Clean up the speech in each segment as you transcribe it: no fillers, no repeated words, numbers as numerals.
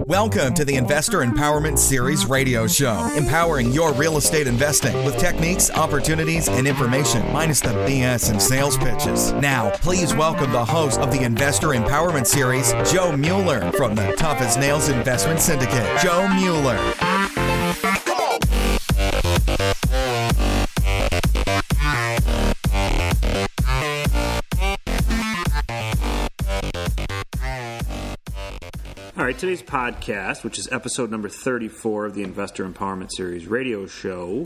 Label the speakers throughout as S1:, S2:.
S1: Welcome to the Investor Empowerment Series radio show, empowering your real estate investing with techniques, opportunities, and information, minus the BS and sales pitches. Now, please welcome the host of the Investor Empowerment Series, Joe Mueller, from the Tough as Nails Investment Syndicate. Joe Mueller.
S2: All right, today's podcast, which is episode number 34 of the Investor Empowerment Series radio show,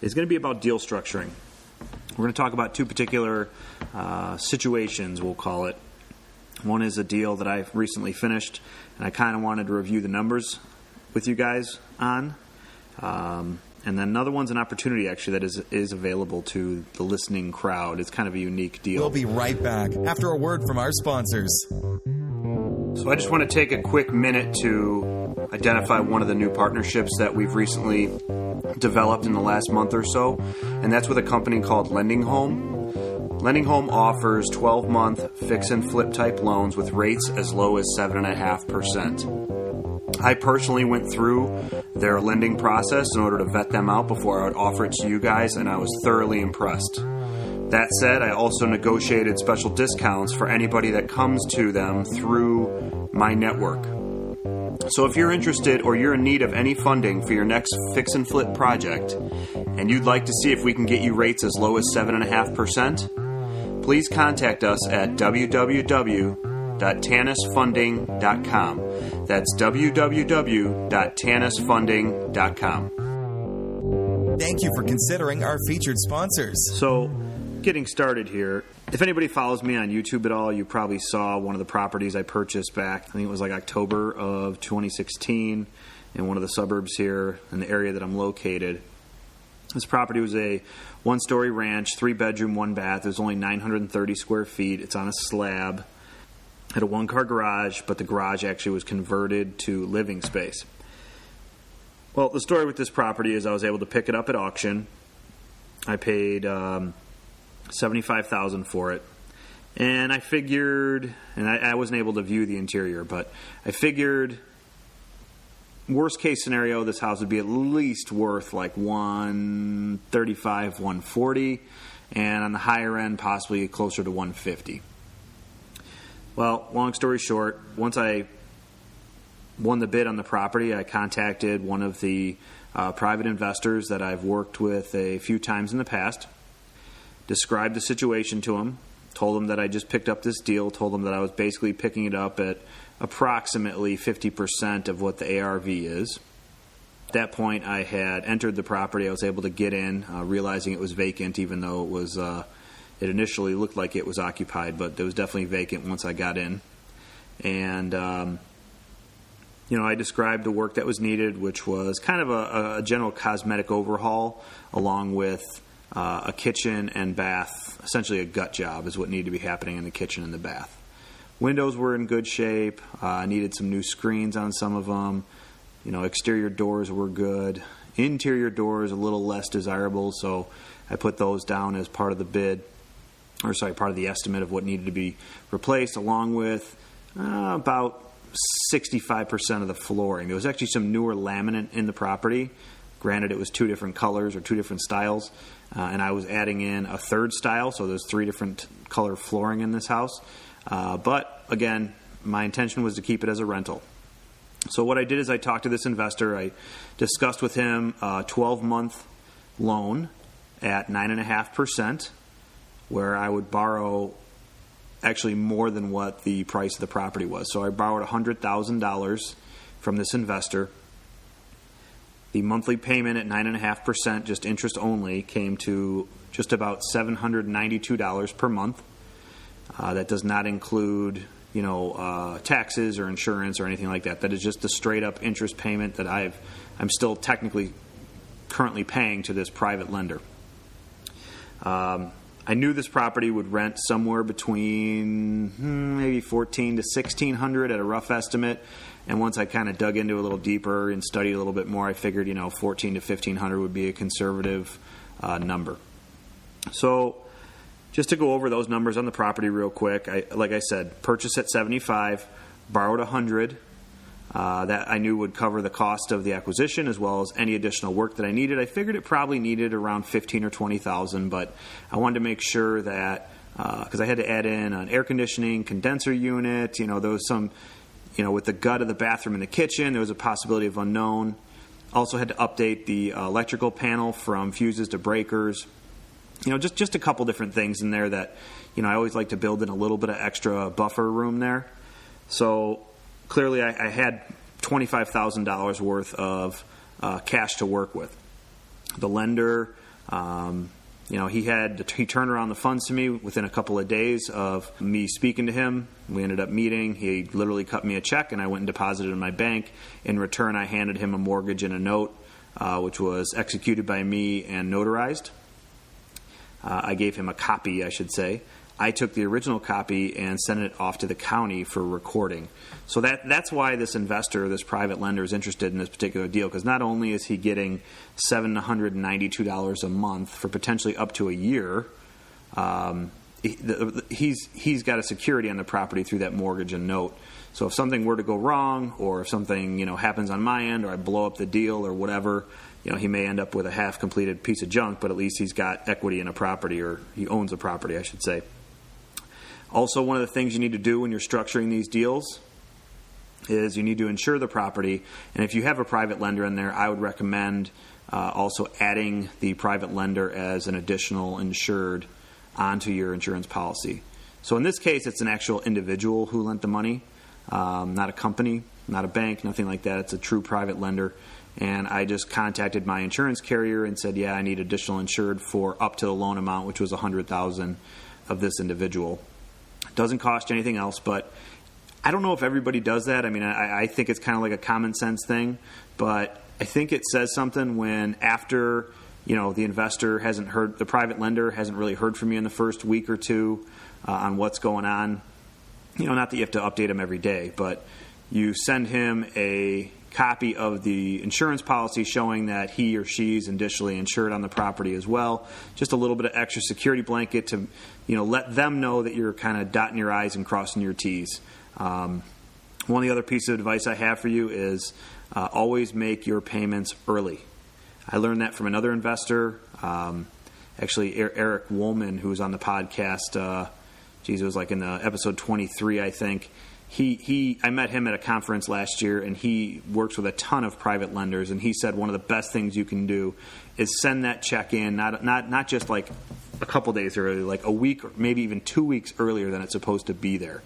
S2: is going to be about deal structuring. We're going to talk about two particular situations, we'll call it. One is a deal that I've recently finished, and I kind of wanted to review the numbers with you guys on. And then another one's an opportunity, actually, that is available to the listening crowd. It's kind of a unique deal.
S1: We'll be right back after a word from our sponsors.
S2: So I just want to take a quick minute to identify one of the new partnerships that we've recently developed in the last month or so, and that's with a company called Lending Home. Lending Home offers 12-month fix and flip type loans with rates as low as 7.5%. I personally went through their lending process in order to vet them out before I would offer it to you guys, and I was thoroughly impressed. That said, I also negotiated special discounts for anybody that comes to them through my network. So if you're interested or you're in need of any funding for your next fix and flip project, and you'd like to see if we can get you rates as low as 7.5%, please contact us at www.tanisfunding.com. That's www.tanisfunding.com.
S1: Thank you for considering our featured sponsors.
S2: So, getting started here, if anybody follows me on YouTube at all, you probably saw one of the properties I purchased back, I think it was like October of 2016 in one of the suburbs here in the area that I'm located. This property was a one-story ranch, 3-bedroom, 1-bath. It was only 930 square feet. It's on a slab. Had a one-car garage, but the garage actually was converted to living space. Well, the story with this property is I was able to pick it up at auction. I paid $75,000 for it, and I figured, and I wasn't able to view the interior, but I figured worst case scenario, this house would be at least worth like $135,000, $140,000, and on the higher end, possibly closer to $150,000. Well, long story short, once I won the bid on the property, I contacted one of the private investors that I've worked with a few times in the past, described the situation to him, told him that I just picked up this deal, told him that I was basically picking it up at approximately 50% of what the ARV is. At that point, I had entered the property. I was able to get in, realizing it was vacant, even though it was it initially looked like it was occupied, but it was definitely vacant once I got in. And I described the work that was needed, which was kind of a general cosmetic overhaul, along with a kitchen and bath. Essentially a gut job is what needed to be happening in the kitchen and the bath. Windows were in good shape. I needed some new screens on some of them. Exterior doors were good. Interior doors a little less desirable, so I put those down as part of the bid, part of the estimate of what needed to be replaced, along with about 65% of the flooring. There was actually some newer laminate in the property. Granted, it was two different colors or two different styles, and I was adding in a third style, so there's 3 different color flooring in this house. But, again, my intention was to keep it as a rental. So what I did is I talked to this investor. I discussed with him a 12-month loan at 9.5%, where I would borrow actually more than what the price of the property was. So I borrowed $100,000 from this investor. The monthly payment at 9.5%, just interest only, came to just about $792 per month. That does not include, taxes or insurance or anything like that. That is just the straight-up interest payment that I'm still technically currently paying to this private lender. I knew this property would rent somewhere between maybe $1,400 to $1,600 at a rough estimate. And once I kind of dug into it a little deeper and studied a little bit more, I figured, $1,400 to $1,500 would be a conservative number. So just to go over those numbers on the property real quick, like I said, purchased at $75,000, borrowed $100,000. That I knew would cover the cost of the acquisition as well as any additional work that I needed. I figured it probably needed around $15,000 or $20,000, but I wanted to make sure that because I had to add in an air conditioning condenser unit. There was some, with the gut of the bathroom and the kitchen, there was a possibility of unknown. Also had to update the electrical panel from fuses to breakers. Just a couple different things in there that, I always like to build in a little bit of extra buffer room there. So clearly I had $25,000 worth of cash to work with. The lender, he turned around the funds to me within a couple of days of me speaking to him. We ended up meeting. He literally cut me a check, and I went and deposited it in my bank. In return, I handed him a mortgage and a note, which was executed by me and notarized. I gave him a copy, I should say. I took the original copy and sent it off to the county for recording. So that's why this investor, this private lender, is interested in this particular deal, because not only is he getting $792 a month for potentially up to a year, he's got a security on the property through that mortgage and note. So if something were to go wrong, or if something happens on my end, or I blow up the deal or whatever, he may end up with a half-completed piece of junk, but at least he's got equity in a property, or he owns a property, I should say. Also, one of the things you need to do when you're structuring these deals is you need to insure the property. And if you have a private lender in there, I would recommend also adding the private lender as an additional insured onto your insurance policy. So in this case, it's an actual individual who lent the money, not a company, not a bank, nothing like that. It's a true private lender. And I just contacted my insurance carrier and said, I need additional insured for up to the loan amount, which was $100,000 of this individual. Doesn't cost you anything else, but I don't know if everybody does that. I mean, I think it's kind of like a common sense thing, but I think it says something when after, the investor hasn't heard, the private lender hasn't really heard from you in the first week or two on what's going on. Not that you have to update him every day, but you send him a copy of the insurance policy showing that he or she's additionally insured on the property as well. Just a little bit of extra security blanket to, let them know that you're kind of dotting your I's and crossing your T's. One of the other pieces of advice I have for you is always make your payments early. I learned that from another investor, actually Eric Woolman, who was on the podcast. It was like in the episode 23, I think. I met him at a conference last year, and he works with a ton of private lenders, and he said one of the best things you can do is send that check in, not just like a couple days early, like a week or maybe even 2 weeks earlier than it's supposed to be there.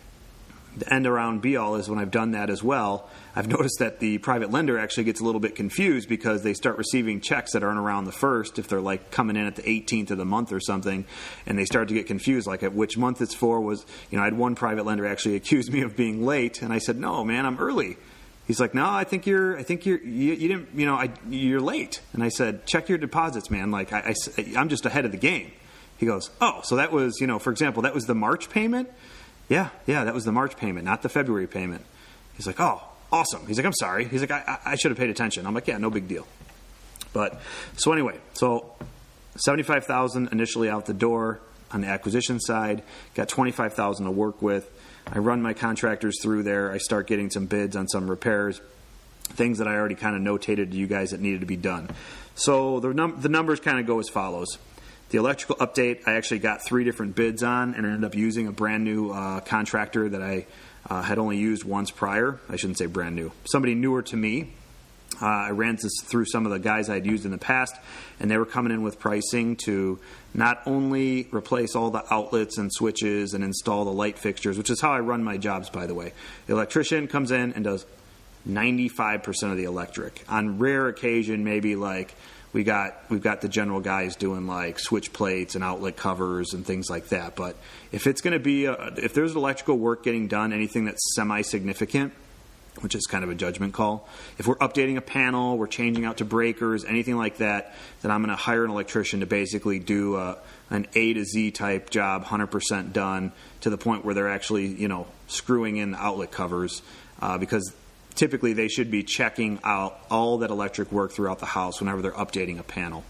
S2: The end around be all is when I've done that as well, I've noticed that the private lender actually gets a little bit confused because they start receiving checks that aren't around the 1st, if they're like coming in at the 18th of the month or something, and they start to get confused, like at which month it's for. I had one private lender actually accuse me of being late, and I said, no, man, I'm early. He's like, no, I think you're late. And I said, check your deposits, man. Like I'm just ahead of the game. He goes, oh, so that was, for example, that was the March payment? Yeah, that was the March payment, not the February payment. He's like, oh, awesome. He's like, I'm sorry. He's like, I should have paid attention. I'm like, yeah, no big deal. But so anyway, $75,000 initially out the door on the acquisition side, got $25,000 to work with. I run my contractors through there. I start getting some bids on some repairs, things that I already kind of notated to you guys that needed to be done. So the numbers kind of go as follows. The electrical update, I actually got 3 different bids on and ended up using a brand new contractor that I had only used once prior. I shouldn't say brand new. Somebody newer to me. I ran this through some of the guys I'd used in the past, and they were coming in with pricing to not only replace all the outlets and switches and install the light fixtures, which is how I run my jobs, by the way. The electrician comes in and does 95% of the electric. On rare occasion, maybe like we've got the general guys doing like switch plates and outlet covers and things like that. But if it's going to be if there's electrical work getting done, anything that's semi-significant, which is kind of a judgment call. If we're updating a panel, we're changing out to breakers, anything like that, then I'm going to hire an electrician to basically do an A to Z type job, 100% done, to the point where they're actually, screwing in the outlet covers, because typically they should be checking out all that electric work throughout the house whenever they're updating a panel.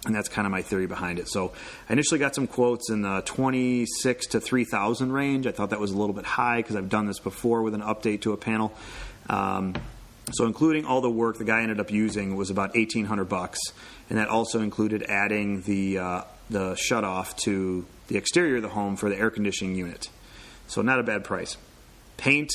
S2: And that's kind of my theory behind it. So I initially got some quotes in the $26,000 to $3,000 range. I thought that was a little bit high because I've done this before with an update to a panel. So including all the work the guy ended up using was about $1,800, and that also included adding the shutoff to the exterior of the home for the air conditioning unit. So not a bad price. Paint,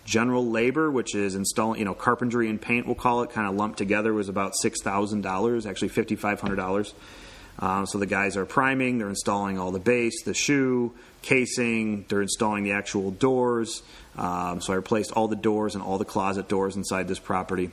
S2: general labor, which is installing, carpentry and paint, we'll call it, kind of lumped together, was about $6,000, actually $5,500. So the guys are priming, they're installing all the base, the shoe, casing, they're installing the actual doors. So I replaced all the doors and all the closet doors inside this property.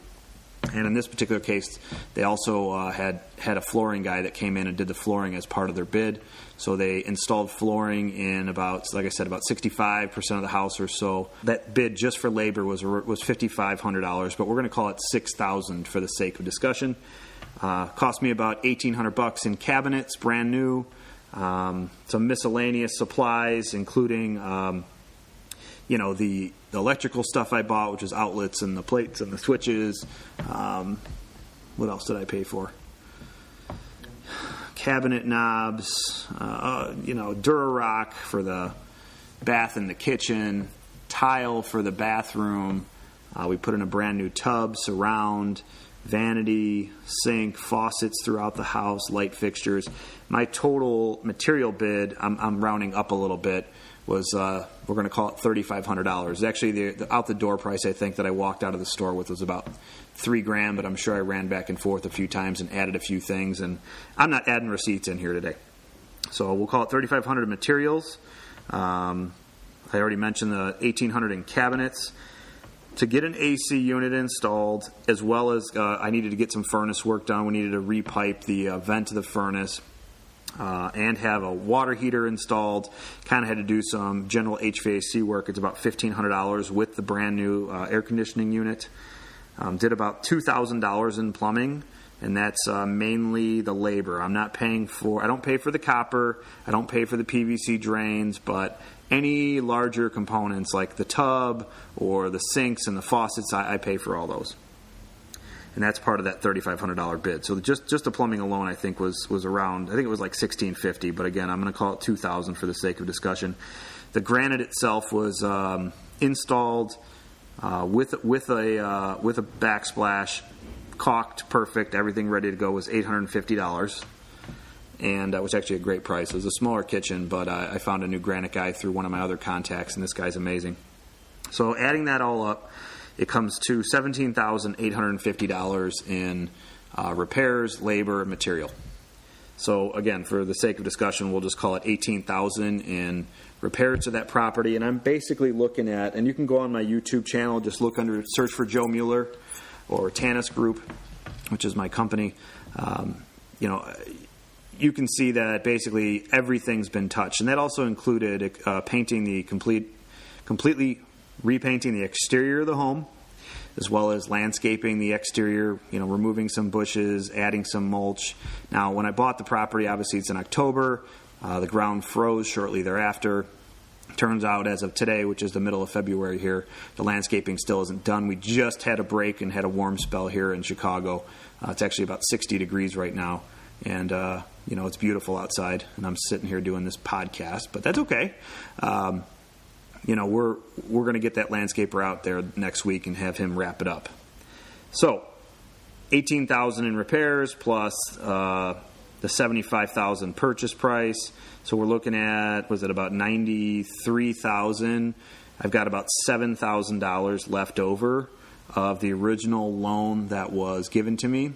S2: And in this particular case, they also had a flooring guy that came in and did the flooring as part of their bid. So they installed flooring in about, like I said, about 65% of the house or so. That bid just for labor was $5,500, but we're going to call it $6,000 for the sake of discussion. Cost me about $1,800 in cabinets, brand new. Some miscellaneous supplies, including the electrical stuff I bought, which is outlets and the plates and the switches. What else did I pay for? Cabinet knobs, Durarock for the bath and the kitchen, tile for the bathroom. We put in a brand new tub, surround, vanity, sink, faucets throughout the house, light fixtures. My total material bid, I'm rounding up a little bit, was we're going to call it $3,500. Actually, the out the door price I think that I walked out of the store with was about $3,000, but I'm sure I ran back and forth a few times and added a few things, and I'm not adding receipts in here today. So we'll call it $3,500 materials. I already mentioned the $1,800 in cabinets. To get an AC unit installed, as well as I needed to get some furnace work done. We needed to repipe the vent to the furnace. And have a water heater installed. Kind of had to do some general HVAC work. It's about $1,500 with the brand new air conditioning unit. Did about $2,000 in plumbing, and that's mainly the labor. I don't pay for the copper. I don't pay for the PVC drains, but any larger components like the tub or the sinks and the faucets, I pay for all those. And that's part of that $3,500 bid. So just the plumbing alone, I think, was around, I think it was like $1,650. But again, I'm going to call it $2,000 for the sake of discussion. The granite itself was installed with a backsplash, caulked, perfect, everything ready to go, was $850. And that was actually a great price. It was a smaller kitchen, but I found a new granite guy through one of my other contacts, and this guy's amazing. So adding that all up, it comes to $17,850 in repairs, labor, and material. So again, for the sake of discussion, we'll just call it $18,000 in repairs to that property. And I'm basically looking at, and you can go on my YouTube channel, just search for Joe Mueller or Tanis Group, which is my company. You can see that basically everything's been touched, and that also included completely repainting the exterior of the home, as well as landscaping the exterior, removing some bushes, adding some mulch. Now, when I bought the property, obviously it's in October. The ground froze shortly thereafter. Turns out, as of today, which is the middle of February here, the landscaping still isn't done. We just had a break and had a warm spell here in Chicago. It's actually about 60 degrees right now, and it's beautiful outside, and I'm sitting here doing this podcast, but that's okay. We're going to get that landscaper out there next week and have him wrap it up. So, $18,000 in repairs plus the $75,000 purchase price. So we're looking at, about $93,000? I've got about $7,000 left over of the original loan that was given to me.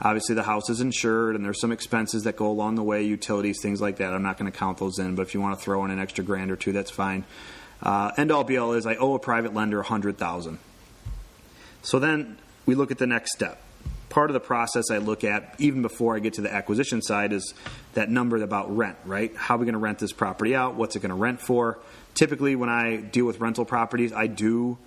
S2: Obviously, the house is insured, and there's some expenses that go along the way, utilities, things like that. I'm not going to count those in, but if you want to throw in an extra $1,000 or $2,000, that's fine. End all be all is I owe a private lender $100,000. So then we look at the next step. Part of the process I look at, even before I get to the acquisition side, is that number about rent, right? How are we going to rent this property out? What's it going to rent for? Typically, when I deal with rental properties, I do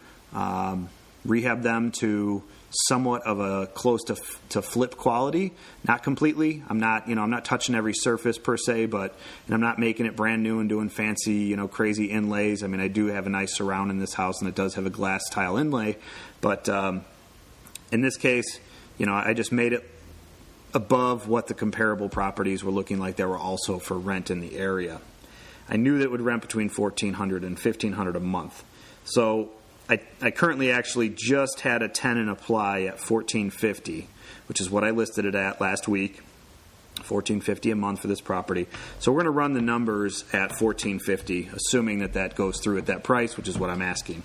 S2: rehab them to somewhat of a close to flip quality, not completely. I'm not touching every surface per se, but I'm not making it brand new and doing fancy, crazy inlays. I mean, I do have a nice surround in this house, and it does have a glass tile inlay. But in this case, I just made it above what the comparable properties were looking like that were also for rent in the area. I knew that it would rent between $1,400 and $1,500 a month. So I currently actually just had a tenant apply at $1,450, which is what I listed it at last week. $1,450 a month for this property. So we're going to run the numbers at $1,450, assuming that goes through at that price, which is what I'm asking.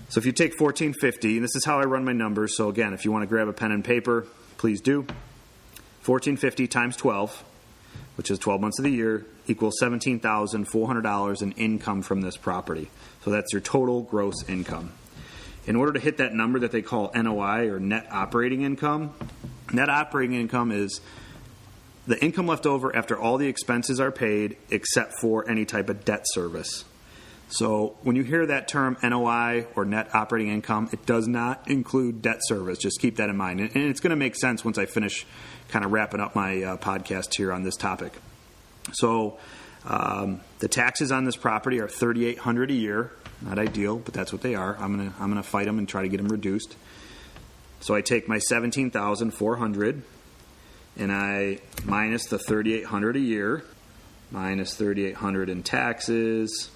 S2: So if you take $1,450, and this is how I run my numbers. So again, if you want to grab a pen and paper, please do. $1,450 times 12, which is 12 months of the year, equals $17,400 in income from this property. So that's your total gross income. In order to hit that number that they call NOI, or net operating income is the income left over after all the expenses are paid except for any type of debt service. So when you hear that term NOI, or net operating income, it does not include debt service. Just keep that in mind. And it's going to make sense once I finish kind of wrapping up my podcast here on this topic. So the taxes on this property are $3,800 a year. Not ideal, but that's what they are. I'm gonna fight them and try to get them reduced. So I take my $17,400 and I minus the $3,800 a year, minus $3,800 in taxes.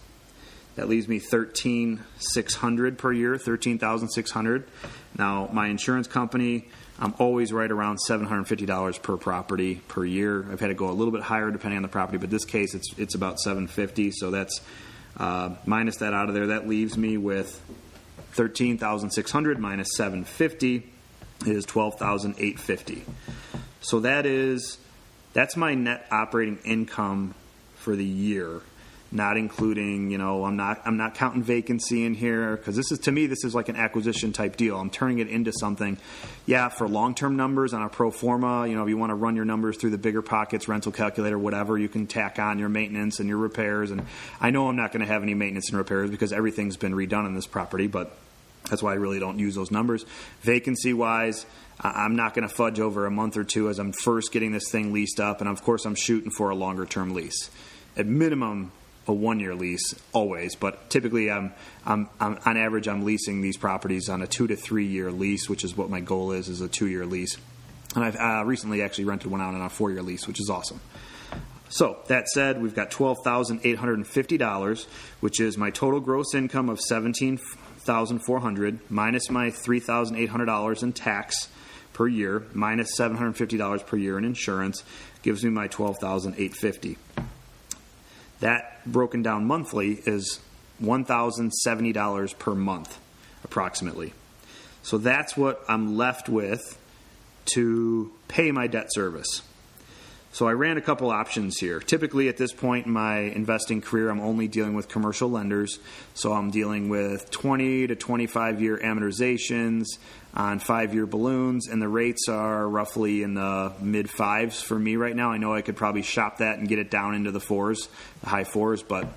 S2: That leaves me $13,600 per year, $13,600. Now, my insurance company, I'm always right around $750 per property per year. I've had to go a little bit higher depending on the property, but this case it's about $750. So that's minus that out of there. That leaves me with $13,600 minus $750 is $12,850. So that's my net operating income for the year. Not including, I'm not counting vacancy in here, because this is like an acquisition type deal. I'm turning it into something, for long-term numbers on a pro forma. If you want to run your numbers through the bigger pockets, rental calculator, whatever, you can tack on your maintenance and your repairs. And I know I'm not going to have any maintenance and repairs because everything's been redone on this property, but that's why I really don't use those numbers. Vacancy-wise, I'm not going to fudge over a month or two as I'm first getting this thing leased up, and of course I'm shooting for a longer-term lease. At minimum, a 1-year lease always, but typically I'm on average I'm leasing these properties on a 2 to 3 year lease, which is what my goal is a 2-year lease. And I've recently actually rented one out on a 4-year lease, which is awesome. So that said, we've got $12,850, which is my total gross income of $17,400 minus my $3,800 in tax per year minus $750 per year in insurance gives me my $12,850. That broken down monthly is $1,070 per month, approximately. So that's what I'm left with to pay my debt service. So I ran a couple options here. Typically at this point in my investing career, I'm only dealing with commercial lenders. So I'm dealing with 20 to 25-year amortizations on 5-year balloons, and the rates are roughly in the mid-5s for me right now. I know I could probably shop that and get it down into the 4s, the high 4s, but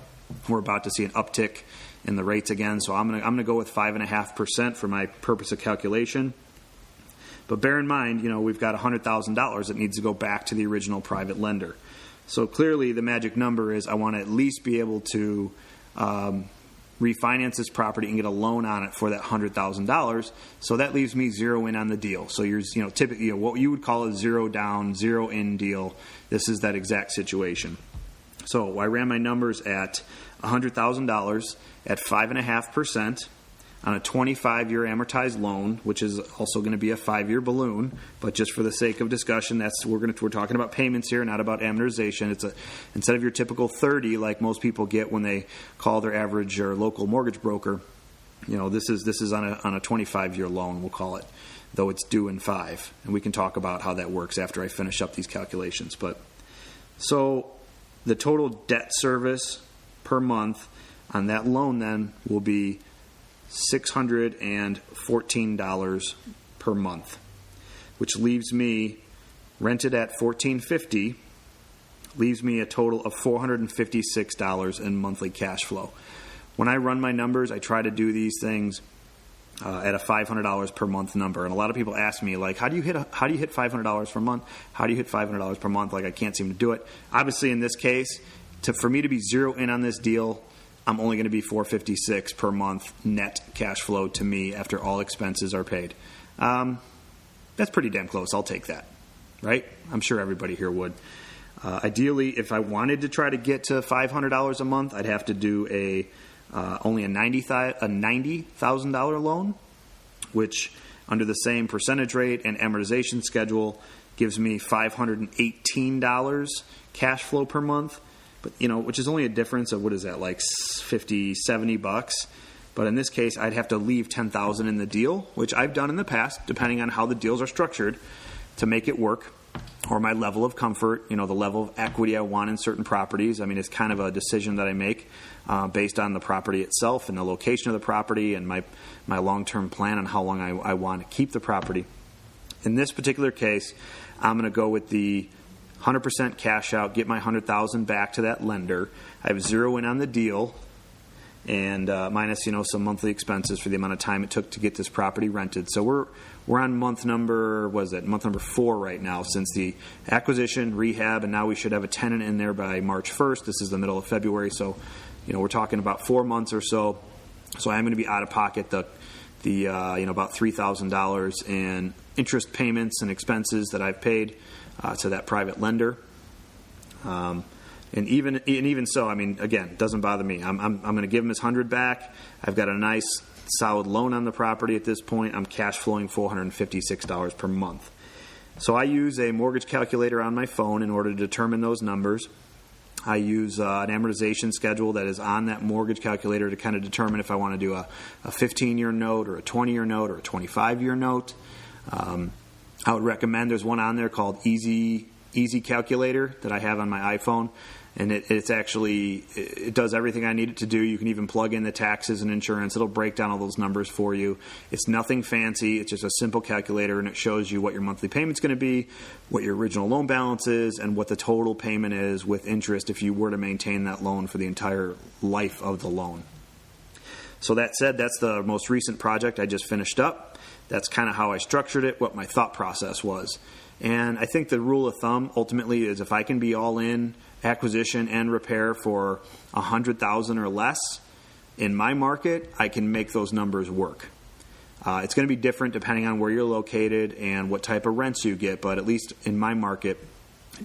S2: we're about to see an uptick in the rates again. So I'm gonna go with 5.5% for my purpose of calculation. But bear in mind, we've got $100,000 that needs to go back to the original private lender. So clearly the magic number is I want to at least be able to refinance this property and get a loan on it for that $100,000. So that leaves me zero in on the deal. So you're, typically what you would call a zero down, zero in deal. This is that exact situation. So I ran my numbers at $100,000 at 5.5%. on a 25-year amortized loan, which is also going to be a 5-year balloon. But just for the sake of discussion, we're talking about payments here, not about amortization. Instead of your typical 30, like most people get when they call their average or local mortgage broker, this is on a 25-year loan, we'll call it, though it's due in 5. And we can talk about how that works after I finish up these calculations. But so the total debt service per month on that loan then will be $614 per month, which leaves me rented at $1,450, leaves me a total of $456 in monthly cash flow. When I run my numbers, I try to do these things at a $500 per month number, and a lot of people ask me, like, how do you hit $500 per month? How do you hit $500 per month? Like, I can't seem to do it. Obviously, in this case, for me to be zero in on this deal, I'm only going to be $456 per month net cash flow to me after all expenses are paid. That's pretty damn close. I'll take that. right? I'm sure everybody here would. Ideally, if I wanted to try to get to $500 a month, I'd have to do only a $90,000 loan, which under the same percentage rate and amortization schedule gives me $518 cash flow per month. But which is only a difference of what is that, like $50-$70. But in this case, I'd have to leave $10,000 in the deal, which I've done in the past, depending on how the deals are structured, to make it work, or my level of comfort, the level of equity I want in certain properties. I mean, it's kind of a decision that I make based on the property itself and the location of the property and my long-term plan on how long I want to keep the property. In this particular case, I'm going to go with the 100% cash out, get my $100,000 back to that lender. I have zero in on the deal, and minus some monthly expenses for the amount of time it took to get this property rented. So we're on month number 4 right now since the acquisition, rehab, and now we should have a tenant in there by March 1st. This is the middle of February, so we're talking about 4 months or so. So I'm going to be out of pocket about $3,000 in interest payments and expenses that I've paid to that private lender. And even so, I mean, again, it doesn't bother me. I'm going to give him his $100 back. I've got a nice solid loan on the property at this point. I'm cash flowing $456 per month. So I use a mortgage calculator on my phone in order to determine those numbers. I use an amortization schedule that is on that mortgage calculator to kind of determine if I want to do a 15-year note or a 20-year note or a 25-year note. I would recommend there's one on there called Easy Calculator that I have on my iPhone. And it does everything I need it to do. You can even plug in the taxes and insurance. It'll break down all those numbers for you. It's nothing fancy. It's just a simple calculator, and it shows you what your monthly payment's going to be, what your original loan balance is, and what the total payment is with interest if you were to maintain that loan for the entire life of the loan. So that said, that's the most recent project I just finished up. That's kind of how I structured it, what my thought process was. And I think the rule of thumb ultimately is if I can be all in acquisition and repair for $100,000 or less in my market, I can make those numbers work. It's going to be different depending on where you're located and what type of rents you get, but at least in my market,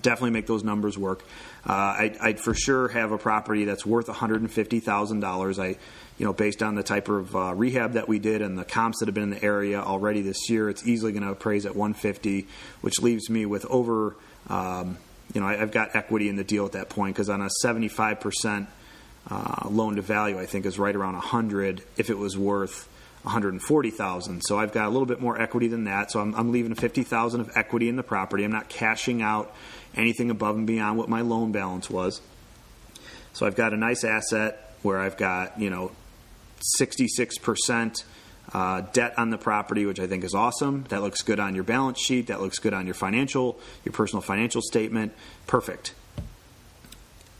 S2: definitely make those numbers work. I'd for sure have a property that's worth $150,000. Based on the type of rehab that we did and the comps that have been in the area already this year, it's easily going to appraise at $150,000, which leaves me with over. I've got equity in the deal at that point because on a 75% loan to value, I think is right around 100 if it was worth $140,000. So I've got a little bit more equity than that. So I'm leaving $50,000 of equity in the property. I'm not cashing out anything above and beyond what my loan balance was. So I've got a nice asset where I've got 66% debt on the property, which I think is awesome. That looks good on your balance sheet. That looks good on your personal financial statement. Perfect.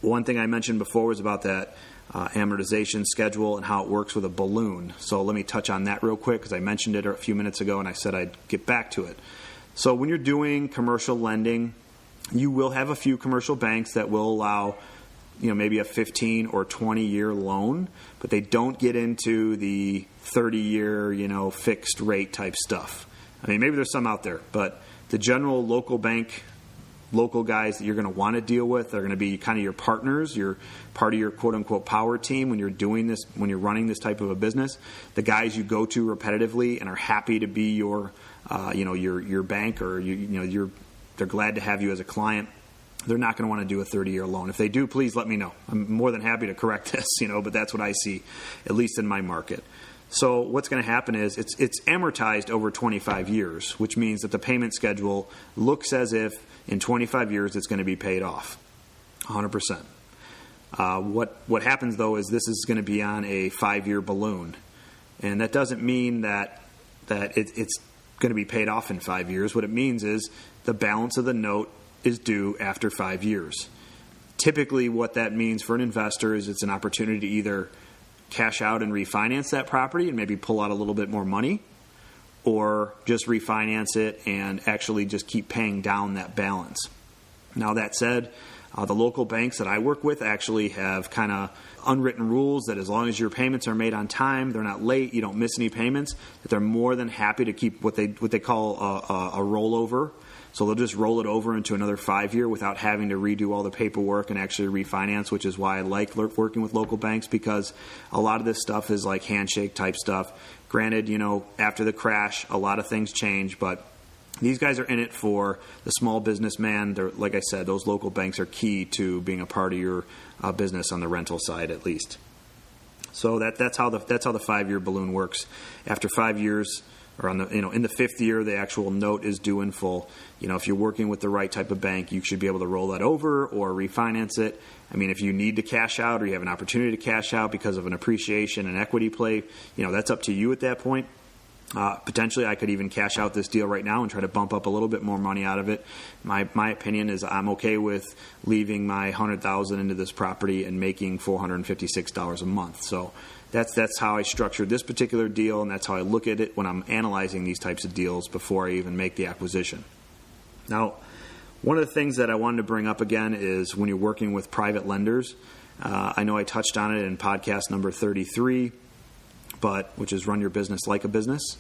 S2: One thing I mentioned before was about that amortization schedule and how it works with a balloon. So let me touch on that real quick because I mentioned it a few minutes ago and I said I'd get back to it. So when you're doing commercial lending, you will have a few commercial banks that will allow maybe a 15 or 20-year loan, but they don't get into the 30-year, fixed rate type stuff. I mean, maybe there's some out there, but the general local bank, local guys that you're going to want to deal with are going to be kind of your partners, you're part of your quote-unquote power team when you're doing this, when you're running this type of a business. The guys you go to repetitively and are happy to be your bank, or they're glad to have you as a client. They're not going to want to do a 30-year loan. If they do, please let me know. I'm more than happy to correct this, but that's what I see, at least in my market. So what's going to happen is it's amortized over 25 years, which means that the payment schedule looks as if in 25 years it's going to be paid off, 100%. What happens, though, is this is going to be on a 5-year balloon. And that doesn't mean that it's going to be paid off in 5 years. What it means is the balance of the note is due after 5 years. Typically, what that means for an investor is it's an opportunity to either cash out and refinance that property and maybe pull out a little bit more money, or just refinance it and actually just keep paying down that balance. Now, that said, The local banks that I work with actually have kind of unwritten rules that as long as your payments are made on time, they're not late, you don't miss any payments, that they're more than happy to keep what they call a rollover. So they'll just roll it over into another 5-year without having to redo all the paperwork and actually refinance, which is why I like working with local banks, because a lot of this stuff is like handshake type stuff. Granted, after the crash, a lot of things change, but these guys are in it for the small businessman. They're, like I said, those local banks are key to being a part of your business on the rental side, at least. So that's how the 5-year balloon works. After 5 years, or in the 5th year, the actual note is due in full. If you're working with the right type of bank, you should be able to roll that over or refinance it. I mean, if you need to cash out or you have an opportunity to cash out because of an appreciation and equity play, that's up to you at that point. Potentially, I could even cash out this deal right now and try to bump up a little bit more money out of it. My opinion is I'm okay with leaving my $100,000 into this property and making $456 a month. So that's how I structured this particular deal, and that's how I look at it when I'm analyzing these types of deals before I even make the acquisition. Now, one of the things that I wanted to bring up again is when you're working with private lenders. I know I touched on it in podcast number 33. Which is Run Your Business Like a Business.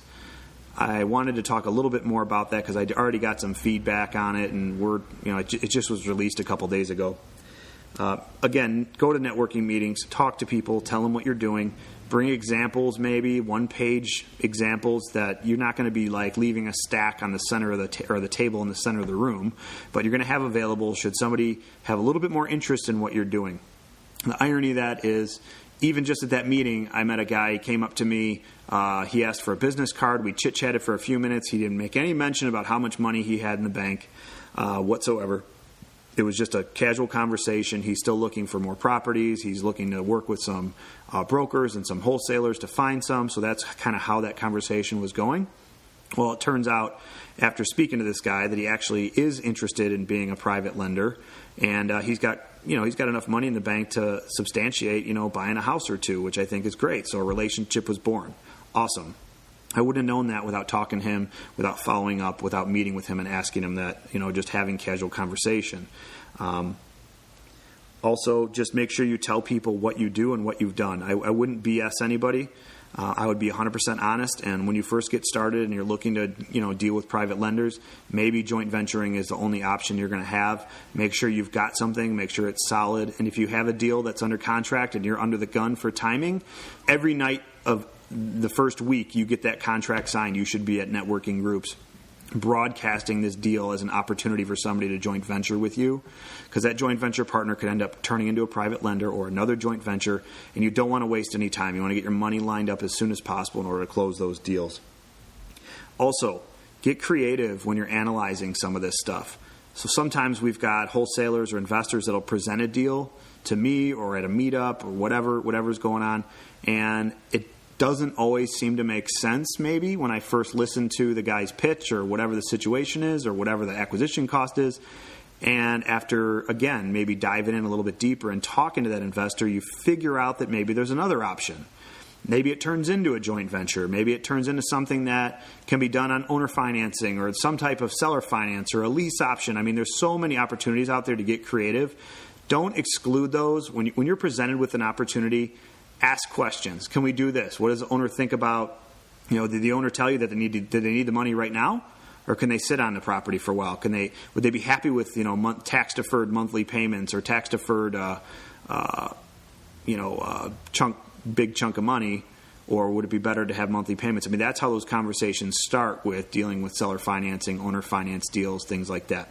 S2: I wanted to talk a little bit more about that because I already got some feedback on it, and it just was released a couple days ago. Again, go to networking meetings, talk to people, tell them what you're doing, bring examples, maybe one-page examples that you're not going to be like leaving a stack on the center of the table in the center of the room, but you're going to have available should somebody have a little bit more interest in what you're doing. The irony of that is, even just at that meeting, I met a guy. He came up to me. He asked for a business card. We chit-chatted for a few minutes. He didn't make any mention about how much money he had in the bank whatsoever. It was just a casual conversation. He's still looking for more properties. He's looking to work with some brokers and some wholesalers to find some. So that's kind of how that conversation was going. Well, it turns out after speaking to this guy that he actually is interested in being a private lender, and he's got enough money in the bank to substantiate, buying a house or two, which I think is great. So a relationship was born. Awesome. I wouldn't have known that without talking to him, without following up, without meeting with him and asking him that, just having casual conversation. Also, just make sure you tell people what you do and what you've done. I wouldn't BS anybody. I would be 100% honest, and when you first get started and you're looking to deal with private lenders, maybe joint venturing is the only option you're going to have. Make sure you've got something, make sure it's solid, and if you have a deal that's under contract and you're under the gun for timing, every night of the first week you get that contract signed, you should be at networking groups broadcasting this deal as an opportunity for somebody to joint venture with you, because that joint venture partner could end up turning into a private lender or another joint venture, and you don't want to waste any time. You want to get your money lined up as soon as possible in order to close those deals. Also, get creative when you're analyzing some of this stuff. So sometimes we've got wholesalers or investors that'll present a deal to me or at a meetup or whatever's going on, and it doesn't always seem to make sense maybe when I first listen to the guy's pitch or whatever the situation is or whatever the acquisition cost is. And after, again, maybe diving in a little bit deeper and talking to that investor, you figure out that maybe there's another option. Maybe it turns into a joint venture. Maybe it turns into something that can be done on owner financing or some type of seller finance or a lease option. I mean, there's so many opportunities out there to get creative. Don't exclude those. When you're presented with an opportunity, ask questions. Can we do this? What does the owner think about? Did the owner tell you that they need the money right now, or can they sit on the property for a while? Would they be happy with tax deferred monthly payments or tax deferred big chunk of money, or would it be better to have monthly payments? I mean, that's how those conversations start with dealing with seller financing, owner finance deals, things like that.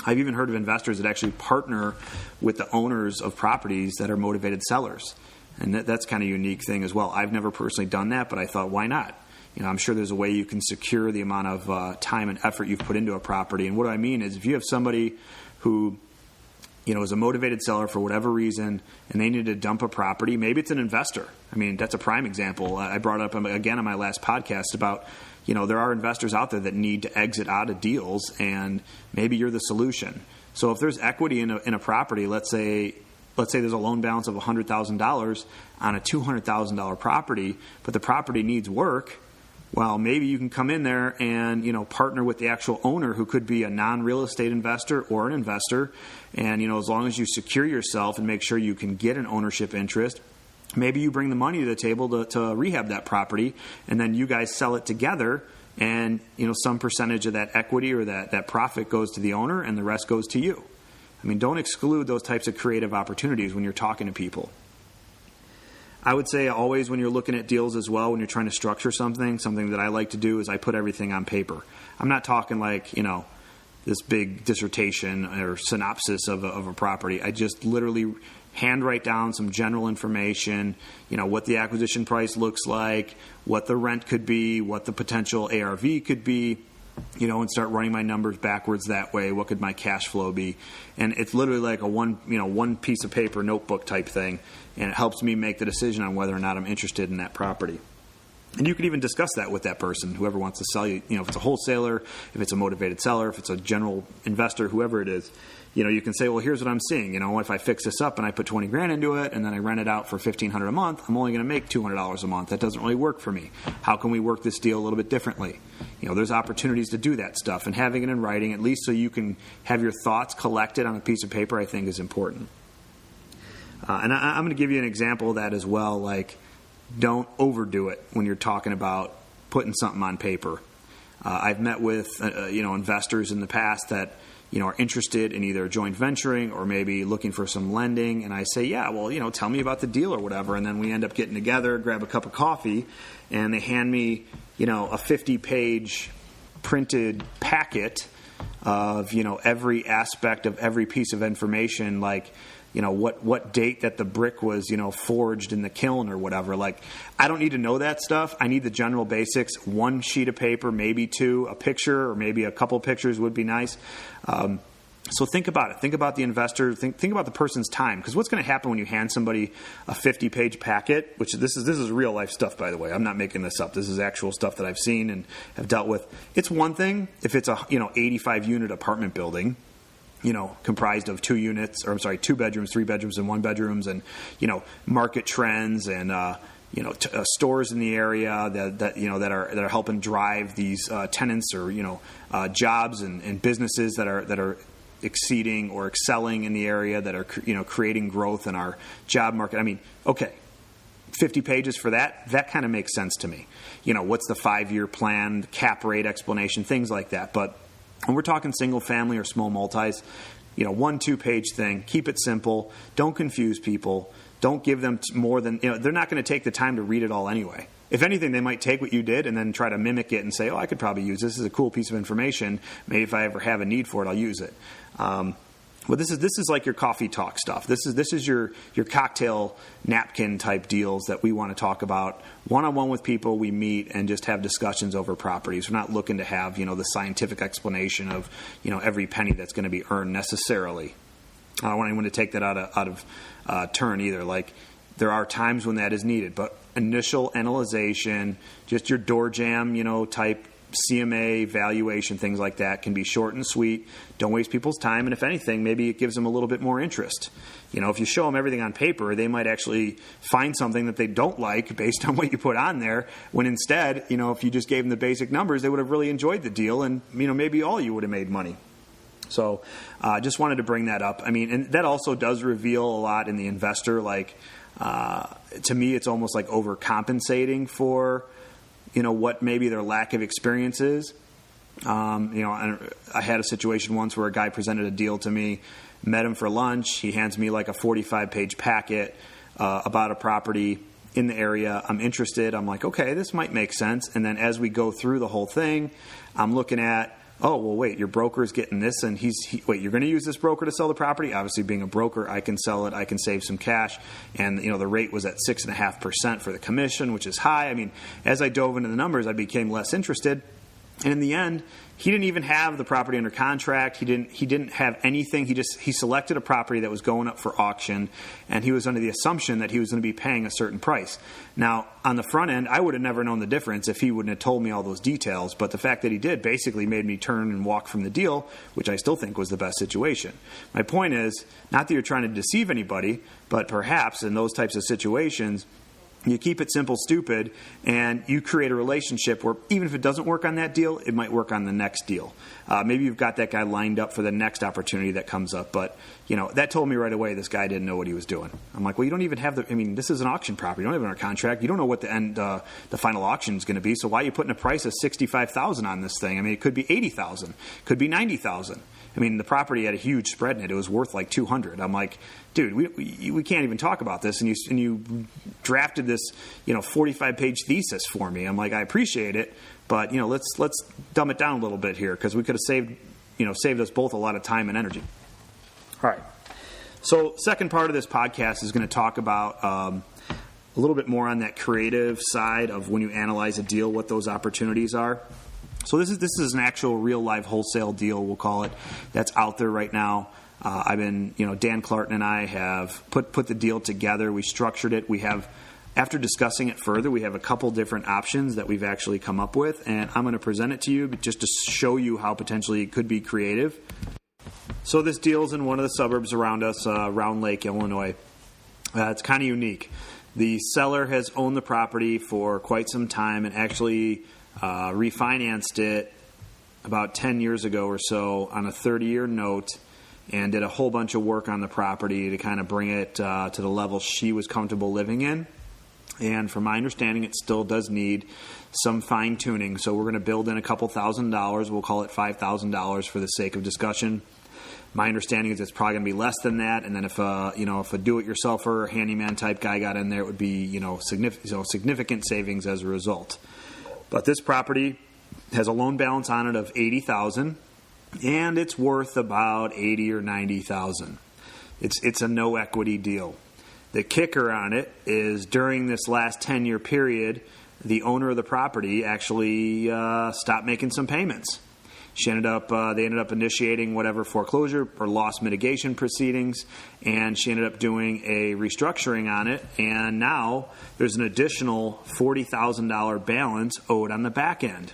S2: I've even heard of investors that actually partner with the owners of properties that are motivated sellers. And that's kind of a unique thing as well. I've never personally done that, but I thought, why not? I'm sure there's a way you can secure the amount of time and effort you've put into a property. And what I mean is if you have somebody who is a motivated seller for whatever reason and they need to dump a property, maybe it's an investor. I mean, that's a prime example. I brought up again on my last podcast about, there are investors out there that need to exit out of deals, and maybe you're the solution. So if there's equity in a property, let's say there's a loan balance of $100,000 on a $200,000 property, but the property needs work, Well, maybe you can come in there and, partner with the actual owner, who could be a non-real estate investor or an investor. And, as long as you secure yourself and make sure you can get an ownership interest, maybe you bring the money to the table to rehab that property, and then you guys sell it together. And, some percentage of that equity or that profit goes to the owner and the rest goes to you. I mean, don't exclude those types of creative opportunities when you're talking to people. I would say always when you're looking at deals as well, when you're trying to structure something that I like to do is I put everything on paper. I'm not talking like, this big dissertation or synopsis of a property. I just literally hand write down some general information, what the acquisition price looks like, what the rent could be, what the potential ARV could be, and start running my numbers backwards that way. What could my cash flow be? And it's literally like a one piece of paper notebook type thing, and it helps me make the decision on whether or not I'm interested in that property. And you could even discuss that with that person, whoever wants to sell you. If it's a wholesaler, if it's a motivated seller, if it's a general investor, whoever it is, you can say, well, here's what I'm seeing. If I fix this up and I put $20,000 into it and then I rent it out for $1,500 a month, I'm only going to make $200 a month. That doesn't really work for me. How can we work this deal a little bit differently? There's opportunities to do that stuff, and having it in writing, at least so you can have your thoughts collected on a piece of paper, I think is important. And I'm going to give you an example of that as well. Like, don't overdo it when you're talking about putting something on paper. I've met with investors in the past that are interested in either joint venturing or maybe looking for some lending, and I say, yeah, well, tell me about the deal or whatever, and then we end up getting together, grab a cup of coffee, and they hand me a 50-page printed packet of every aspect of every piece of information, like what date that the brick was, forged in the kiln or whatever. Like, I don't need to know that stuff. I need the general basics. One sheet of paper, maybe two, a picture, or maybe a couple pictures would be nice. So think about it. Think about the investor. Think about the person's time. Because what's going to happen when you hand somebody a 50-page packet, which this is real life stuff, by the way. I'm not making this up. This is actual stuff that I've seen and have dealt with. It's one thing if it's a 85-unit apartment building, comprised of 2 bedrooms, 3 bedrooms, and 1 bedrooms, and market trends and stores in the area that are helping drive these tenants or jobs and businesses that are exceeding or excelling in the area, that are creating growth in our job market. I mean, okay, 50 pages for that kind of makes sense to me. What's the 5-year plan, cap rate explanation, things like that. But when we're talking single family or small multis, 1-2 page thing, keep it simple. Don't confuse people. Don't give them more than, they're not going to take the time to read it all anyway. If anything, they might take what you did and then try to mimic it and say, oh, I could probably use this. This is a cool piece of information. Maybe if I ever have a need for it, I'll use it. Well, this is like your coffee talk stuff. This is your cocktail napkin type deals that we want to talk about one-on-one with people we meet and just have discussions over properties. We're not looking to have the scientific explanation of every penny that's going to be earned necessarily. I don't want anyone to take that out of turn either. Like, there are times when that is needed, but initial analyzation, just your door jam type CMA, valuation, things like that can be short and sweet. Don't waste people's time. And if anything, maybe it gives them a little bit more interest. If you show them everything on paper, they might actually find something that they don't like based on what you put on there, when instead, if you just gave them the basic numbers, they would have really enjoyed the deal, and, maybe all you would have made money. So just wanted to bring that up. I mean, and that also does reveal a lot in the investor. Like, to me, it's almost like overcompensating for what maybe their lack of experience is. I had a situation once where a guy presented a deal to me, met him for lunch. He hands me like a 45-page packet about a property in the area. I'm interested. I'm like, okay, this might make sense. And then as we go through the whole thing, I'm looking at, oh, well, wait, your broker's getting this, and wait, you're going to use this broker to sell the property? Obviously, being a broker, I can sell it, I can save some cash, and the rate was at 6.5% for the commission, which is high. I mean, as I dove into the numbers, I became less interested, and in the end, he didn't even have the property under contract. He didn't have anything. He selected a property that was going up for auction, and he was under the assumption that he was going to be paying a certain price. Now, on the front end, I would have never known the difference if he wouldn't have told me all those details, but the fact that he did basically made me turn and walk from the deal, which I still think was the best situation. My point is, not that you're trying to deceive anybody, but perhaps in those types of situations, You keep it simple, stupid, and you create a relationship where even if it doesn't work on that deal, it might work on the next deal. Maybe you've got that guy lined up for the next opportunity that comes up. But, that told me right away this guy didn't know what he was doing. I'm like, well, you don't even have this is an auction property. You don't have it under contract. You don't know what the final auction is going to be. So why are you putting a price of $65,000 on this thing? It could be $80,000. It could be $90,000. The property had a huge spread in it. It was worth like $200,000. I'm like, dude, we can't even talk about this. And you drafted this, 45-page thesis for me. I'm like, I appreciate it, but let's dumb it down a little bit here because we could have saved us both a lot of time and energy. All right. So, second part of this podcast is going to talk about a little bit more on that creative side of when you analyze a deal, what those opportunities are. So this is an actual real live wholesale deal, we'll call it, that's out there right now. Dan Clarton and I have put the deal together. We structured it. After discussing it further, we have a couple different options that we've actually come up with, and I'm going to present it to you just to show you how potentially it could be creative. So this deal is in one of the suburbs around us, Round Lake, Illinois. It's kind of unique. The seller has owned the property for quite some time and actually refinanced it about 10 years ago or so on a 30-year note and did a whole bunch of work on the property to kind of bring it to the level she was comfortable living in. And from my understanding, it still does need some fine-tuning. So we're going to build in a couple $1,000s. We'll call it $5,000 for the sake of discussion. My understanding is it's probably going to be less than that. And then if a do-it-yourselfer or handyman type guy got in there, it would be significant savings as a result. But this property has a loan balance on it of $80,000, and it's worth about $80,000 or $90,000. It's a no equity deal. The kicker on it is during this last 10-year period, the owner of the property actually stopped making some payments. They ended up initiating whatever foreclosure or loss mitigation proceedings, and she ended up doing a restructuring on it, and now there's an additional $40,000 balance owed on the back end.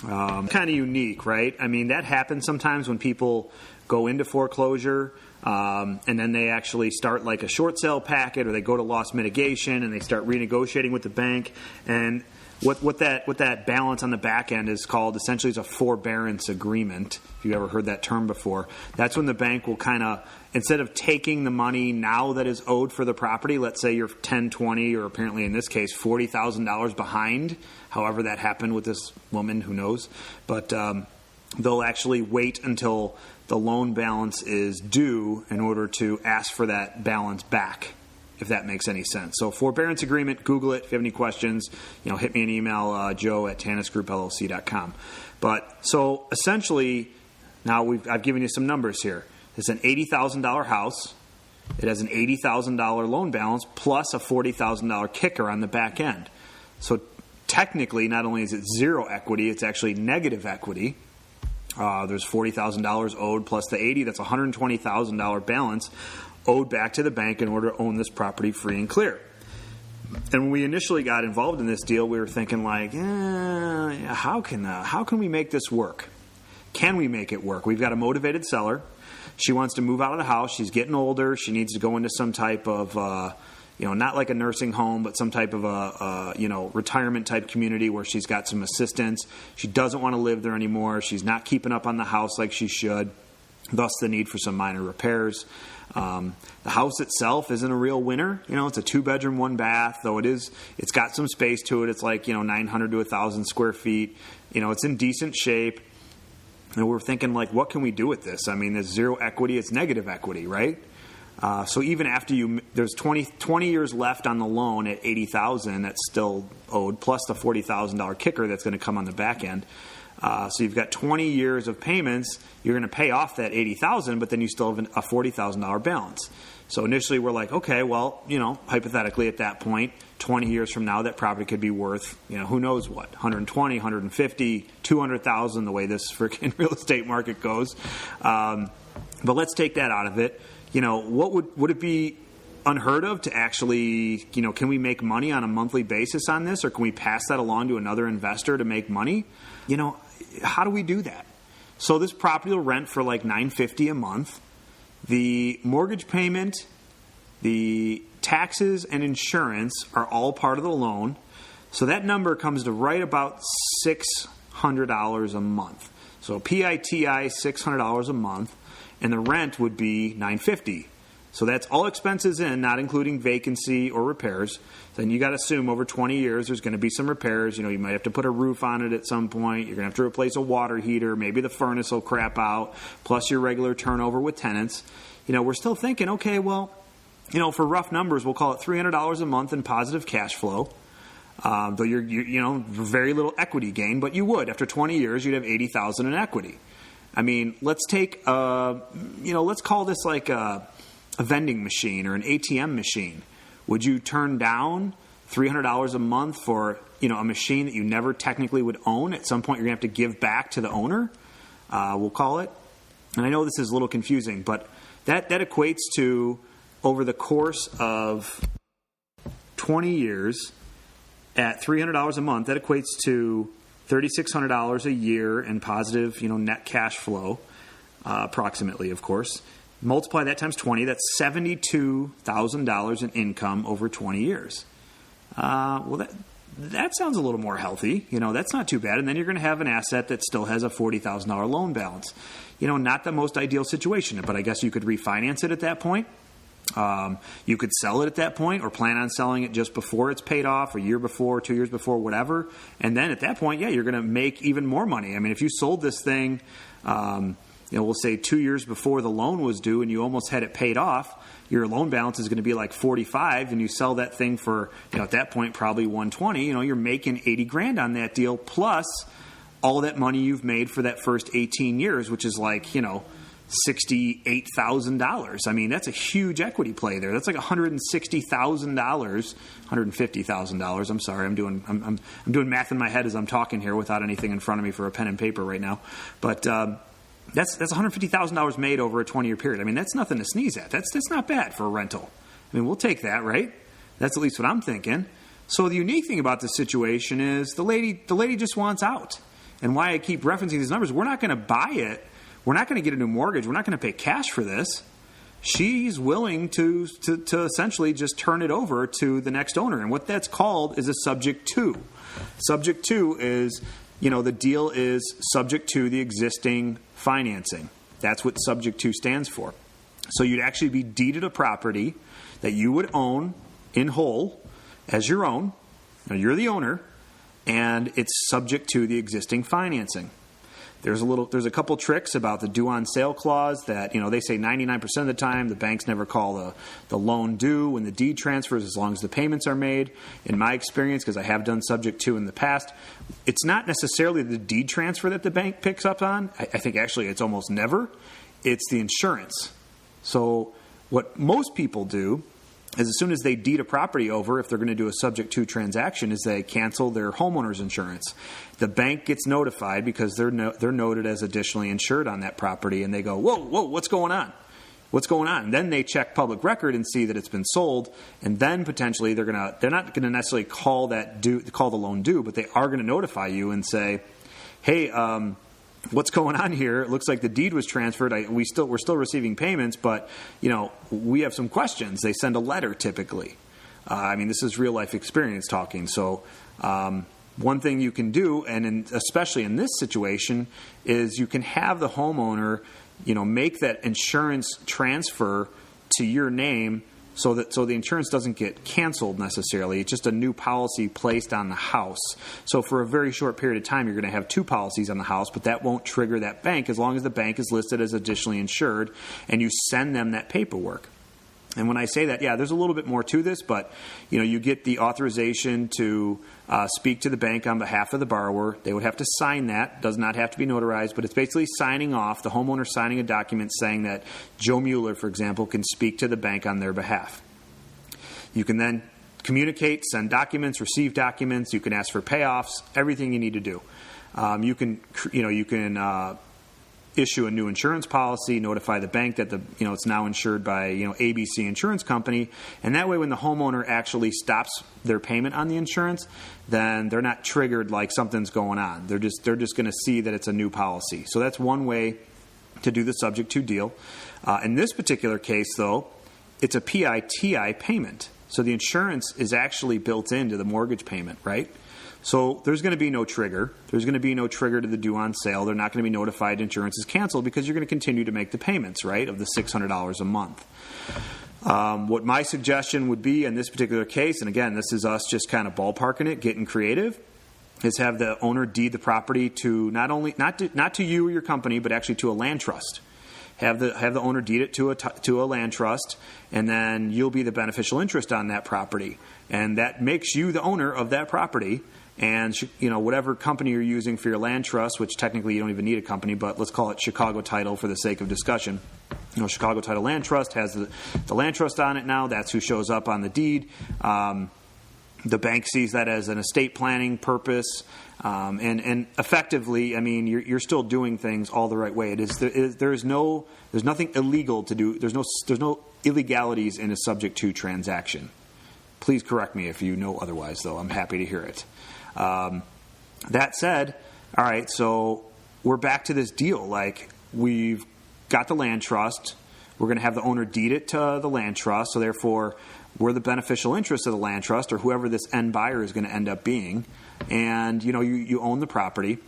S2: Kind of unique, right? That happens sometimes when people go into foreclosure, and then they actually start like a short sale packet, or they go to loss mitigation and they start renegotiating with the bank. And what that balance on the back end is called essentially is a forbearance agreement. If you've ever heard that term before, that's when the bank will kind of, instead of taking the money now that is owed for the property, let's say you're $10, $20, or apparently in this case $40,000 behind. However that happened with this woman, who knows? But they'll actually wait until the loan balance is due in order to ask for that balance back, if that makes any sense. So forbearance agreement, Google it. If you have any questions, hit me an email, joe@tannisgroupllc.com. But so essentially, now I've given you some numbers here. It's an $80,000 house. It has an $80,000 loan balance plus a $40,000 kicker on the back end. So technically, not only is it zero equity, it's actually negative equity. There's $40,000 owed plus the $80,000. That's a $120,000 balance owed back to the bank in order to own this property free and clear. And when we initially got involved in this deal, we were thinking like, how can we make this work? Can we make it work? We've got a motivated seller. She wants to move out of the house. She's getting older. She needs to go into some type of, not like a nursing home, but some type of a retirement type community where she's got some assistance. She doesn't want to live there anymore. She's not keeping up on the house like she should. Thus the need for some minor repairs. The house itself isn't a real winner. It's a 2-bedroom, 1-bath, though it's got some space to it. It's like, 900 to 1,000 square feet. It's in decent shape. And we're thinking like, what can we do with this? There's zero equity. It's negative equity, right? So even after there's 20 years left on the loan at $80,000 that's still owed, plus the $40,000 kicker that's going to come on the back end. So you've got 20 years of payments. You're going to pay off that $80,000, but then you still have a $40,000 balance. So initially we're like, okay, well, hypothetically at that point, 20 years from now, that property could be worth, who knows what, 120, 150, 200,000, the way this freaking real estate market goes. But let's take that out of it. What would it be unheard of to actually, can we make money on a monthly basis on this, or can we pass that along to another investor to make money? How do we do that? So this property will rent for like $950 a month. The mortgage payment, the taxes and insurance are all part of the loan. So that number comes to right about $600 a month. So PITI, $600 a month, and the rent would be $950. So that's all expenses in, not including vacancy or repairs. Then you got to assume over 20 years there's going to be some repairs. You might have to put a roof on it at some point. You're going to have to replace a water heater. Maybe the furnace will crap out, plus your regular turnover with tenants. We're still thinking, okay, well, for rough numbers, we'll call it $300 a month in positive cash flow. Though you're very little equity gain, but you would after 20 years you'd have $80,000 in equity. I mean, let's take let's call this like a vending machine or an ATM machine. Would you turn down $300 a month for a machine that you never technically would own? At some point, you're going to have to give back to the owner. We'll call it. And I know this is a little confusing, but that equates to over the course of 20 years. At $300 a month, that equates to $3,600 a year in positive, net cash flow, approximately, of course. Multiply that times 20, that's $72,000 in income over 20 years. Well, that sounds a little more healthy. That's not too bad. And then you're going to have an asset that still has a $40,000 loan balance. Not the most ideal situation, but I guess you could refinance it at that point. You could sell it at that point or plan on selling it just before it's paid off, a year before, 2 years before, whatever. And then at that point, you're going to make even more money. I mean, if you sold this thing, we'll say 2 years before the loan was due and you almost had it paid off, your loan balance is going to be like 45 and you sell that thing for, at that point, probably 120, you're making 80 grand on that deal plus all that money you've made for that first 18 years, which is like, $68,000. I mean, that's a huge equity play there. That's like $160,000, $150,000. I'm sorry, I'm doing math in my head as I'm talking here without anything in front of me for a pen and paper right now. But that's $150,000 made over a 20-year period. I mean, that's nothing to sneeze at. That's not bad for a rental. I mean, we'll take that, right? That's at least what I'm thinking. So the unique thing about this situation is the lady just wants out. And why I keep referencing these numbers, we're not going to buy it. We're not going to get a new mortgage. We're not going to pay cash for this. She's willing to essentially just turn it over to the next owner. And what that's called is a subject to. Subject to is, the deal is subject to the existing financing. That's what subject to stands for. So you'd actually be deeded a property that you would own in whole as your own. Now you're the owner, and it's subject to the existing financing. There's a couple tricks about the due on sale clause that, they say 99% of the time the banks never call the loan due when the deed transfers as long as the payments are made. In my experience, because I have done subject to in the past, it's not necessarily the deed transfer that the bank picks up on. I think actually it's almost never. It's the insurance. So what most people do is as soon as they deed a property over, if they're going to do a subject to transaction, is they cancel their homeowner's insurance. The bank gets notified because they're noted as additionally insured on that property, and they go, whoa, what's going on? What's going on? And then they check public record and see that it's been sold, and then potentially they're not going to necessarily call the loan due, but they are going to notify you and say, hey, what's going on here? It looks like the deed was transferred. We're still receiving payments, but we have some questions. They send a letter typically. This is real life experience talking. So one thing you can do, and especially in this situation, is you can have the homeowner, make that insurance transfer to your name. So the insurance doesn't get canceled necessarily. It's just a new policy placed on the house. So for a very short period of time, you're going to have two policies on the house, but that won't trigger that bank as long as the bank is listed as additionally insured and you send them that paperwork. And when I say that, there's a little bit more to this, but you get the authorization to speak to the bank on behalf of the borrower. They would have to sign that. It does not have to be notarized, but it's basically signing off, the homeowner signing a document saying that Joe Mueller, for example, can speak to the bank on their behalf. You can then communicate, send documents, receive documents. You can ask for payoffs, everything you need to do. You can issue a new insurance policy, notify the bank that it's now insured by ABC Insurance Company, and that way when the homeowner actually stops their payment on the insurance, then they're not triggered like something's going on. They're just going to see that it's a new policy. So that's one way to do the subject to deal. In this particular case, though, it's a PITI payment. So the insurance is actually built into the mortgage payment, right? So there's going to be no trigger. There's going to be no trigger to the due on sale. They're not going to be notified insurance is canceled because you're going to continue to make the payments, right, of the $600 a month. What my suggestion would be in this particular case, and again, this is us just kind of ballparking it, getting creative, is have the owner deed the property to not to you or your company, but actually to a land trust. Have the owner deed it to a land trust, and then you'll be the beneficial interest on that property, and that makes you the owner of that property. And whatever company you're using for your land trust, which technically you don't even need a company, but let's call it Chicago Title for the sake of discussion. Chicago Title Land Trust has the land trust on it now. That's who shows up on the deed. The bank sees that as an estate planning purpose, and effectively, I mean, you're still doing things all the right way. There's nothing illegal to do. There's no illegalities in a subject to transaction. Please correct me if you know otherwise, though. I'm happy to hear it. That said, all right, so we're back to this deal. Like, we've got the land trust. We're going to have the owner deed it to the land trust, so therefore we're the beneficial interest of the land trust, or whoever this end buyer is going to end up being. And, you own the property.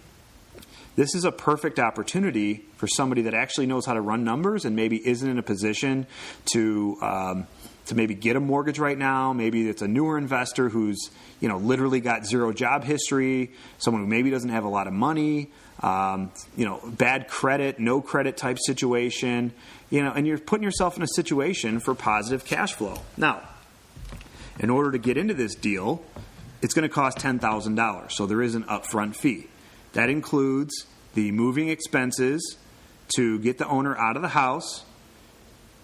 S2: This is a perfect opportunity for somebody that actually knows how to run numbers and maybe isn't in a position to maybe get a mortgage right now. Maybe it's a newer investor who's, literally got zero job history, someone who maybe doesn't have a lot of money, bad credit, no credit type situation, and you're putting yourself in a situation for positive cash flow. Now, in order to get into this deal, it's going to cost $10,000, so there is an upfront fee. That includes the moving expenses to get the owner out of the house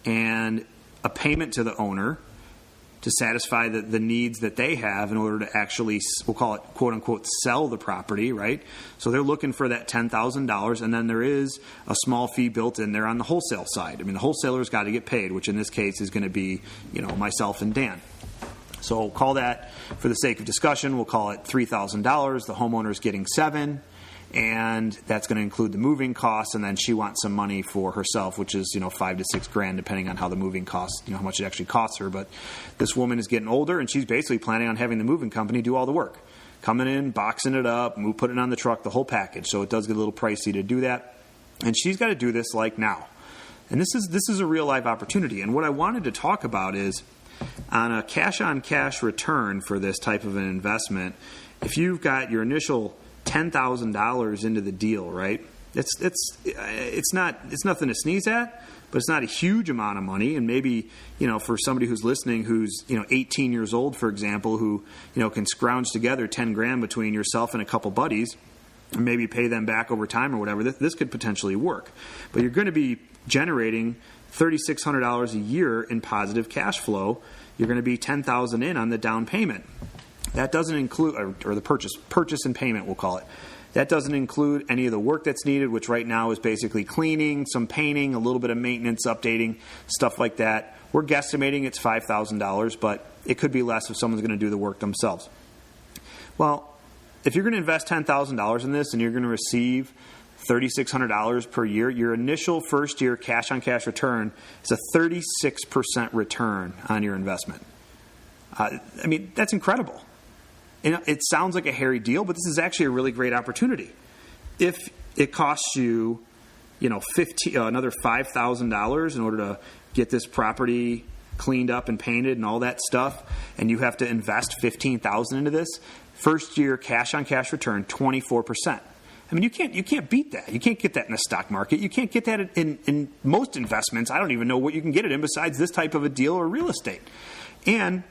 S2: and a payment to the owner to satisfy the needs that they have in order to actually, we'll call it, quote unquote, sell the property, right? So they're looking for that $10,000, and then there is a small fee built in there on the wholesale side. I mean, the wholesaler's got to get paid, which in this case is going to be, myself and Dan. So we'll call that, for the sake of discussion, we'll call it $3,000. The homeowner's getting $7,000. And that's going to include the moving costs, and then she wants some money for herself, which is $5,000 to $6,000, depending on how the moving costs, how much it actually costs her. But this woman is getting older, and she's basically planning on having the moving company do all the work, coming in, boxing it up, putting it on the truck, the whole package. So it does get a little pricey to do that, and she's got to do this like now. And this is a real life opportunity. And what I wanted to talk about is on a cash on cash return for this type of an investment. If you've got your initial $10,000 into the deal, right? It's nothing to sneeze at, but it's not a huge amount of money. And maybe, for somebody who's listening, who's 18 years old, for example, who can scrounge together $10,000 between yourself and a couple buddies, and maybe pay them back over time or whatever. This could potentially work, but you're going to be generating $3,600 a year in positive cash flow. You're going to be $10,000 in on the down payment. That doesn't include, or the purchase and payment, we'll call it. That doesn't include any of the work that's needed, which right now is basically cleaning, some painting, a little bit of maintenance, updating, stuff like that. We're guesstimating it's $5,000, but it could be less if someone's going to do the work themselves. Well, if you're going to invest $10,000 in this and you're going to receive $3,600 per year, your initial first year cash-on-cash return is a 36% return on your investment. That's incredible. It sounds like a hairy deal, but this is actually a really great opportunity. If it costs you, another $5,000 in order to get this property cleaned up and painted and all that stuff, and you have to invest $15,000 into this, first year cash on cash return 24%. You can't beat that. You can't get that in the stock market. You can't get that in most investments. I don't even know what you can get it in besides this type of a deal or real estate. And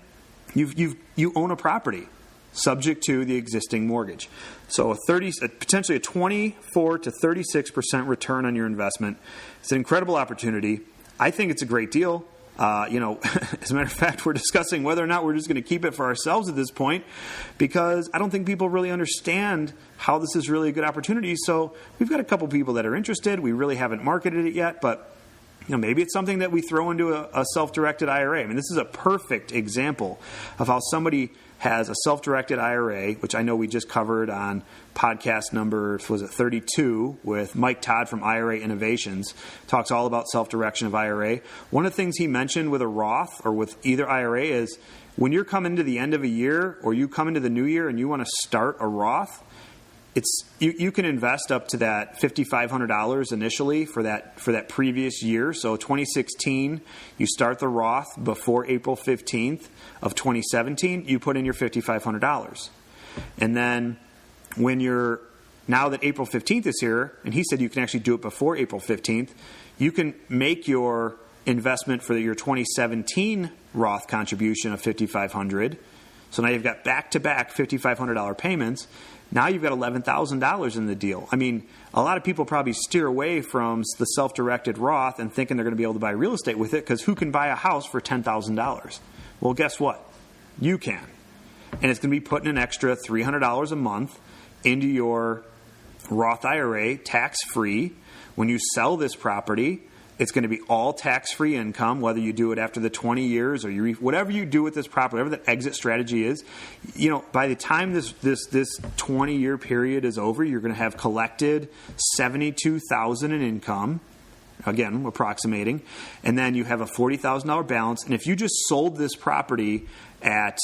S2: you own a property subject to the existing mortgage. So potentially a 24 to 36% return on your investment. It's an incredible opportunity. I think it's a great deal. As a matter of fact, we're discussing whether or not we're just going to keep it for ourselves at this point, because I don't think people really understand how this is really a good opportunity. So we've got a couple people that are interested. We really haven't marketed it yet, but maybe it's something that we throw into a self-directed IRA. This is a perfect example of how somebody has a self-directed IRA, which I know we just covered on podcast number, 32, with Mike Todd from IRA Innovations. Talks all about self-direction of IRA. One of the things he mentioned with a Roth or with either IRA is when you're coming to the end of a year or you come into the new year and you want to start a Roth, you can invest up to that $5,500 initially for that previous year. So 2016, you start the Roth before April 15th of 2017, you put in your $5,500. And then now that April 15th is here, and he said you can actually do it before April 15th, you can make your investment for your 2017 Roth contribution of $5,500. So now you've got back-to-back $5,500 payments. Now you've got $11,000 in the deal. I mean, a lot of people probably steer away from the self-directed Roth and thinking they're going to be able to buy real estate with it because who can buy a house for $10,000? Well, guess what? You can. And it's going to be putting an extra $300 a month into your Roth IRA tax-free. When you sell this property, it's going to be all tax-free income, whether you do it after the 20 years or whatever you do with this property, whatever the exit strategy is. By the time this 20-year period is over, you're going to have collected $72,000 in income. Again, approximating. And then you have a $40,000 balance. And if you just sold this property at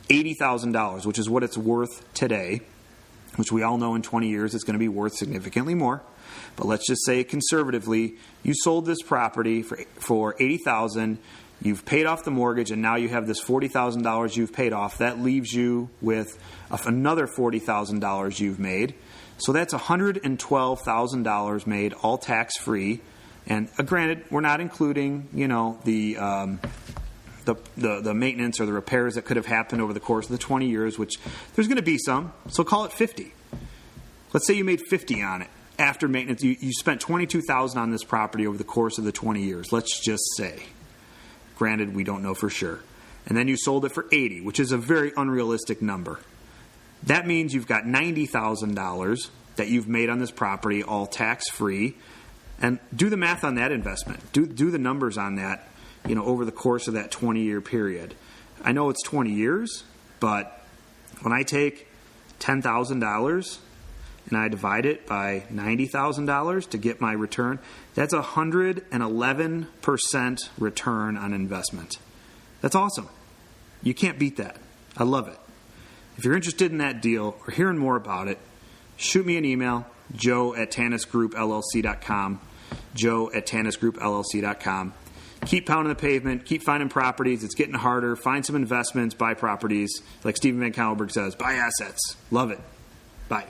S2: $80,000, which is what it's worth today, which we all know in 20 years it's going to be worth significantly more. But let's just say conservatively, you sold this property for $80,000, you've paid off the mortgage, and now you have this $40,000 you've paid off. That leaves you with another $40,000 you've made. So that's $112,000 made, all tax-free. And granted, we're not including, the maintenance or the repairs that could have happened over the course of the 20 years, which there's going to be some. So call it 50. Let's say you made 50 on it. After maintenance, you spent $22,000 on this property over the course of the 20 years. Let's just say. Granted, we don't know for sure. And then you sold it for $80,000, which is a very unrealistic number. That means you've got $90,000 that you've made on this property, all tax-free. And do the math on that investment. Do the numbers on that, over the course of that 20-year period. I know it's 20 years, but when I take $10,000 and I divide it by $90,000 to get my return, that's 111% return on investment. That's awesome. You can't beat that. I love it. If you're interested in that deal or hearing more about it, shoot me an email, joe@tanisgroupllc.com, joe@tanisgroupllc.com. Keep pounding the pavement. Keep finding properties. It's getting harder. Find some investments. Buy properties. Like Stephen Van Kallenberg says, buy assets. Love it. Bye.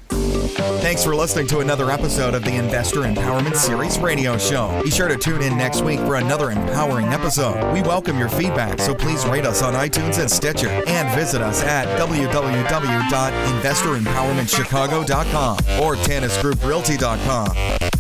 S1: Thanks for listening to another episode of the Investor Empowerment Series radio show. Be sure to tune in next week for another empowering episode. We welcome your feedback, so please rate us on iTunes and Stitcher, and visit us at www.investorempowermentchicago.com or TanisGroupRealty.com.